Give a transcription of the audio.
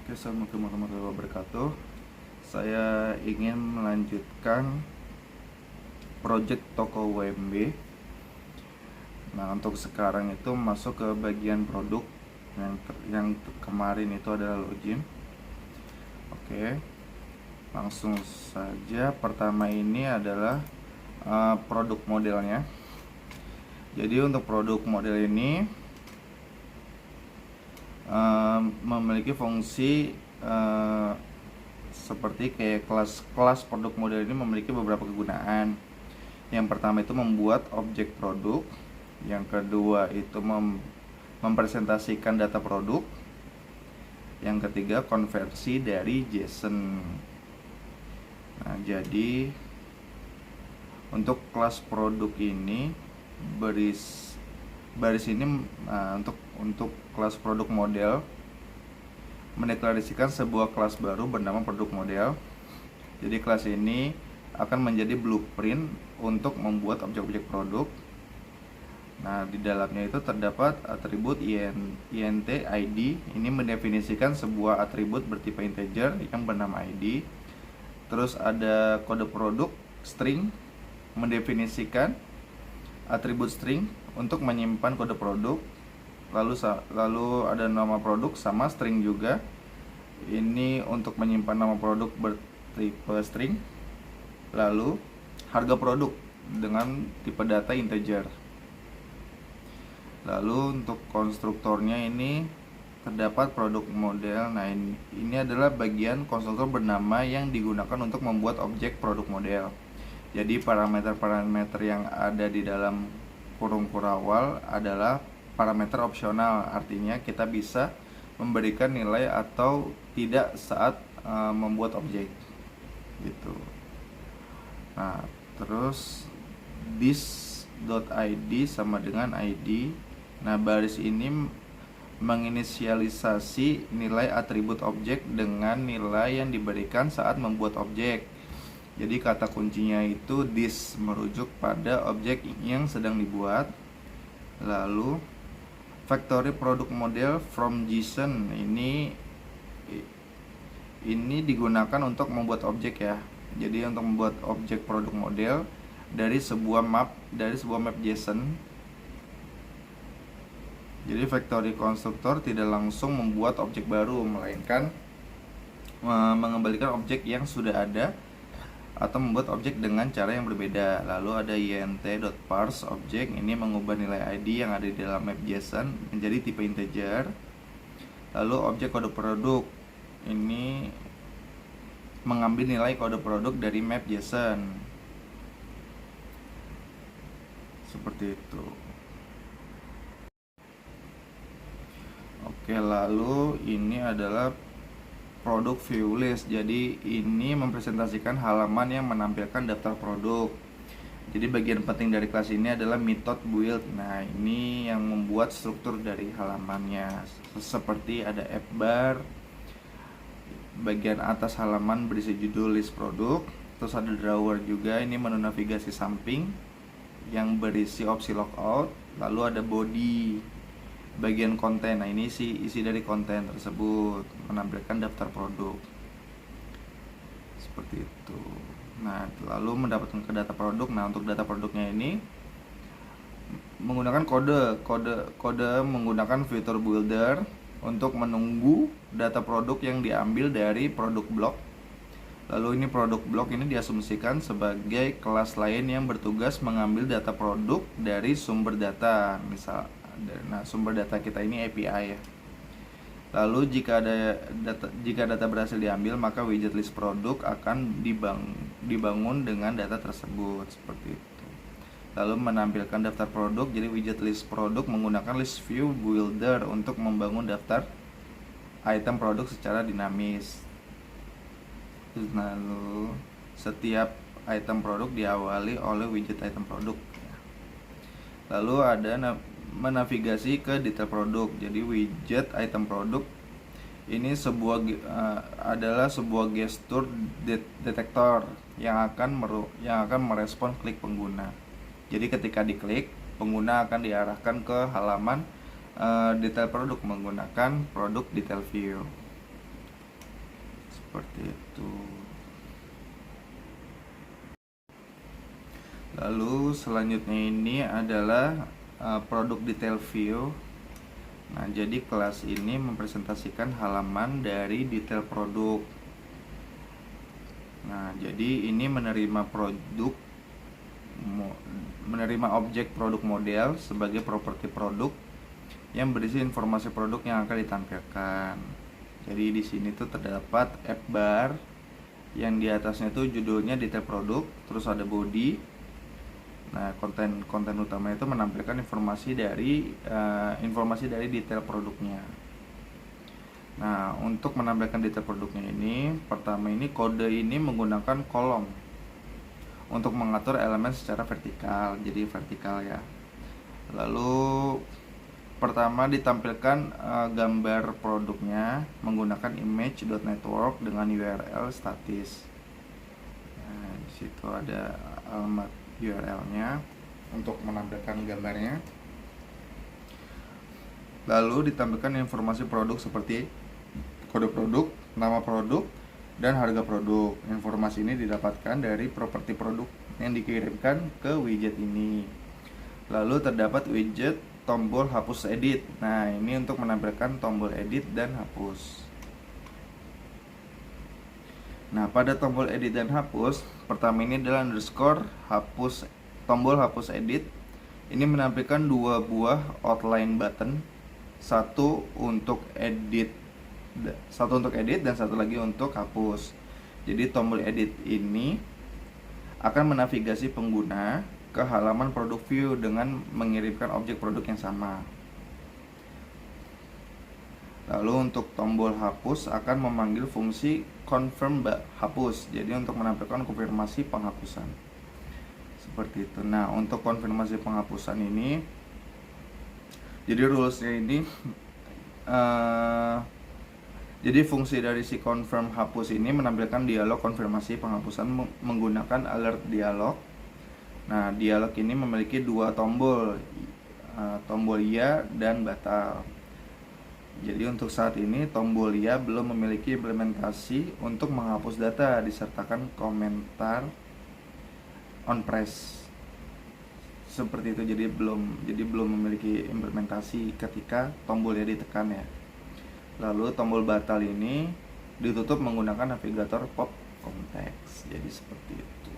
Oke, Assalamualaikum warahmatullahi wabarakatuh. Saya ingin melanjutkan project toko WMB. Nah, untuk sekarang itu masuk ke bagian produk yang kemarin itu adalah login. Oke, langsung saja. Pertama ini adalah produk modelnya. Jadi untuk produk model ini memiliki fungsi seperti kayak kelas produk model ini memiliki beberapa kegunaan. Yang pertama itu membuat objek produk, yang kedua itu mempresentasikan data produk, yang ketiga konversi dari JSON. Nah, jadi untuk kelas produk ini baris ini untuk kelas produk model mendeklarasikan sebuah kelas baru bernama produk model. Jadi kelas ini akan menjadi blueprint untuk membuat objek-objek produk. Nah, di dalamnya itu terdapat atribut int id. Ini mendefinisikan sebuah atribut bertipe integer yang bernama id. Terus ada kode produk string, mendefinisikan atribut string untuk menyimpan kode produk. Lalu ada nama produk sama string juga. Ini untuk menyimpan nama produk bertipe string. Lalu harga produk dengan tipe data integer. Lalu untuk konstruktornya ini terdapat produk model. Nah, ini adalah bagian konstruktor bernama yang digunakan untuk membuat objek produk model. Jadi parameter-parameter yang ada di dalam kurung kurawal adalah parameter opsional. Artinya kita bisa memberikan nilai atau tidak saat membuat objek gitu. Nah, terus this.id sama dengan id. Nah, baris ini menginisialisasi nilai atribut objek dengan nilai yang diberikan saat membuat objek. Jadi kata kuncinya itu this, merujuk pada objek yang sedang dibuat. Lalu factory product model from JSON ini digunakan untuk membuat objek ya. Jadi untuk membuat objek produk model dari sebuah map JSON. Jadi factory constructor tidak langsung membuat objek baru, melainkan mengembalikan objek yang sudah ada atau membuat objek dengan cara yang berbeda. Lalu ada int.parse object, ini mengubah nilai id yang ada di dalam map JSON menjadi tipe integer. Lalu objek kode produk ini mengambil nilai kode produk dari map JSON. Seperti itu. Oke, lalu ini adalah produk view list. Jadi ini mempresentasikan halaman yang menampilkan daftar produk. Jadi bagian penting dari kelas ini adalah method build. Nah, ini yang membuat struktur dari halamannya. Seperti ada app bar. Bagian atas halaman berisi judul list produk. Terus ada drawer juga, ini menu navigasi samping yang berisi opsi logout. Lalu ada body, bagian konten. Nah, ini isi dari konten tersebut, menampilkan daftar produk. Seperti itu. Nah, lalu mendapatkan ke data produk. Nah, untuk data produknya ini menggunakan kode menggunakan fitur builder untuk menunggu data produk yang diambil dari produk block. Lalu ini produk block ini diasumsikan sebagai kelas lain yang bertugas mengambil data produk dari sumber data. Nah, sumber data kita ini API ya. Lalu jika data berhasil diambil, maka widget list produk akan dibangun dengan data tersebut, seperti itu. Lalu menampilkan daftar produk. Jadi widget list produk menggunakan list view builder untuk membangun daftar item produk secara dinamis. Lalu setiap item produk diawali oleh widget item produk. Lalu ada menavigasi ke detail produk. Jadi widget item produk ini adalah sebuah gestur detektor yang akan merespon klik pengguna. Jadi ketika diklik, pengguna akan diarahkan ke halaman detail produk menggunakan produk detail view. seperti itu. Lalu selanjutnya ini adalah produk detail view. Nah, jadi kelas ini mempresentasikan halaman dari detail produk. Nah, jadi ini menerima objek produk model sebagai properti produk yang berisi informasi produk yang akan ditampilkan. Jadi di sini tuh terdapat app bar yang di atasnya tuh judulnya detail produk, terus ada body. Nah, konten utama itu menampilkan informasi dari detail produknya. Nah, untuk menampilkan detail produknya ini, pertama ini kode ini menggunakan kolom untuk mengatur elemen secara vertikal, jadi vertikal ya. Lalu pertama ditampilkan gambar produknya menggunakan image.network dengan URL statis. Nah, di situ ada alamat URL-nya untuk menampilkan gambarnya. Lalu ditampilkan informasi produk seperti kode produk, nama produk, dan harga produk. Informasi ini didapatkan dari properti produk yang dikirimkan ke widget ini. Lalu terdapat widget tombol hapus edit. Nah, ini untuk menampilkan tombol edit dan hapus. Nah, pada tombol edit dan hapus, pertama ini adalah underscore hapus, tombol hapus edit. Ini menampilkan dua buah outline button, satu untuk edit dan satu lagi untuk hapus. Jadi tombol edit ini akan menavigasi pengguna ke halaman produk view dengan mengirimkan objek produk yang sama. Lalu untuk tombol hapus akan memanggil fungsi confirm hapus, jadi untuk menampilkan konfirmasi penghapusan. Seperti itu. Nah, untuk konfirmasi penghapusan ini, jadi rulesnya ini jadi fungsi dari si confirm hapus ini menampilkan dialog konfirmasi penghapusan menggunakan alert dialog. Nah, dialog ini memiliki dua tombol, tombol ya dan batal. Jadi untuk saat ini tombol ya belum memiliki implementasi untuk menghapus data disertakan komentar on press. Seperti itu, jadi belum memiliki implementasi ketika tombol ya ditekan ya. Lalu tombol batal ini ditutup menggunakan navigator pop konteks. Jadi seperti itu.